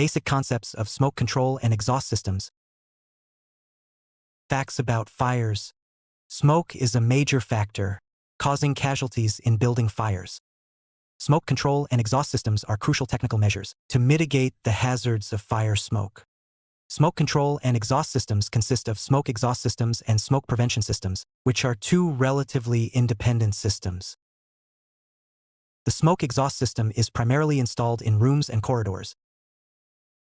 Basic concepts of smoke control and exhaust systems. Facts about fires. Smoke is a major factor, causing casualties in building fires. Smoke control and exhaust systems are crucial technical measures to mitigate the hazards of fire smoke. Smoke control and exhaust systems consist of smoke exhaust systems and smoke prevention systems, which are two relatively independent systems. The smoke exhaust system is primarily installed in rooms and corridors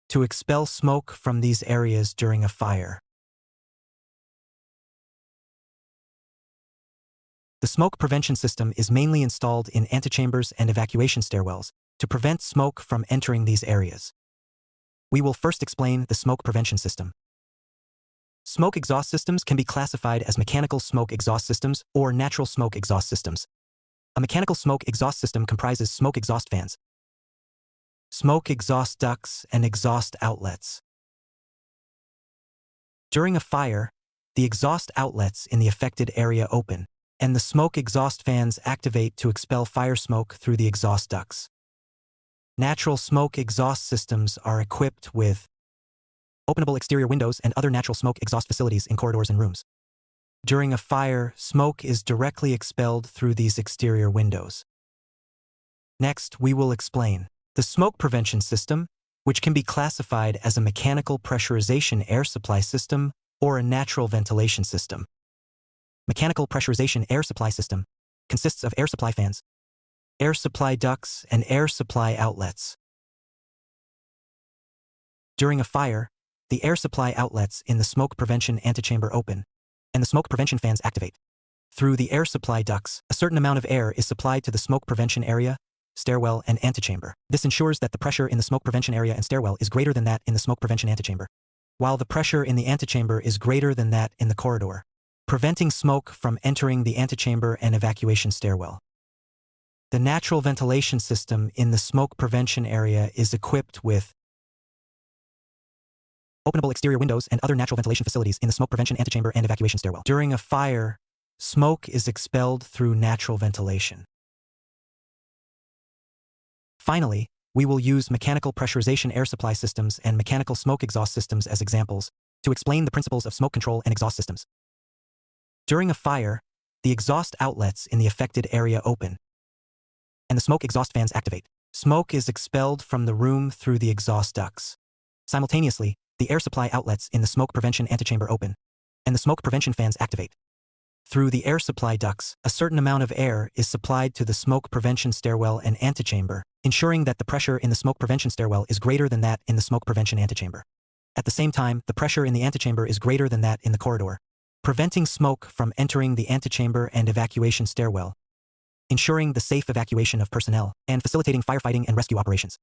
to expel smoke from these areas during a fire. The smoke prevention system is mainly installed in antechambers and evacuation stairwells to prevent smoke from entering these areas. We will first explain the smoke prevention system. Smoke exhaust systems can be classified as mechanical smoke exhaust systems or natural smoke exhaust systems. A mechanical smoke exhaust system comprises smoke exhaust fans, smoke exhaust ducts, and exhaust outlets. During a fire, the exhaust outlets in the affected area open, and the smoke exhaust fans activate to expel fire smoke through the exhaust ducts. Natural smoke exhaust systems are equipped with openable exterior windows and other natural smoke exhaust facilities in corridors and rooms. During a fire, smoke is directly expelled through these exterior windows. Next, we will explain the smoke prevention system, which can be classified as a mechanical pressurization air supply system or a natural ventilation system. Mechanical pressurization air supply system consists of air supply fans, air supply ducts, and air supply outlets. During a fire, the air supply outlets in the smoke prevention antechamber open, and the smoke prevention fans activate. Through the air supply ducts, a certain amount of air is supplied to the smoke prevention area, stairwell, and antechamber. This ensures that the pressure in the smoke prevention area and stairwell is greater than that in the smoke prevention antechamber, while the pressure in the antechamber is greater than that in the corridor, preventing smoke from entering the antechamber and evacuation stairwell. The natural ventilation system in the smoke prevention area is equipped with openable exterior windows and other natural ventilation facilities in the smoke prevention antechamber and evacuation stairwell. During a fire, smoke is expelled through natural ventilation. Finally, we will use mechanical pressurization air supply systems and mechanical smoke exhaust systems as examples to explain the principles of smoke control and exhaust systems. During a fire, the exhaust outlets in the affected area open, and the smoke exhaust fans activate. Smoke is expelled from the room through the exhaust ducts. Simultaneously, the air supply outlets in the smoke prevention antechamber open, and the smoke prevention fans activate. Through the air supply ducts, a certain amount of air is supplied to the smoke prevention stairwell and antechamber, ensuring that the pressure in the smoke prevention stairwell is greater than that in the smoke prevention antechamber. At the same time, the pressure in the antechamber is greater than that in the corridor, preventing smoke from entering the antechamber and evacuation stairwell, ensuring the safe evacuation of personnel, and facilitating firefighting and rescue operations.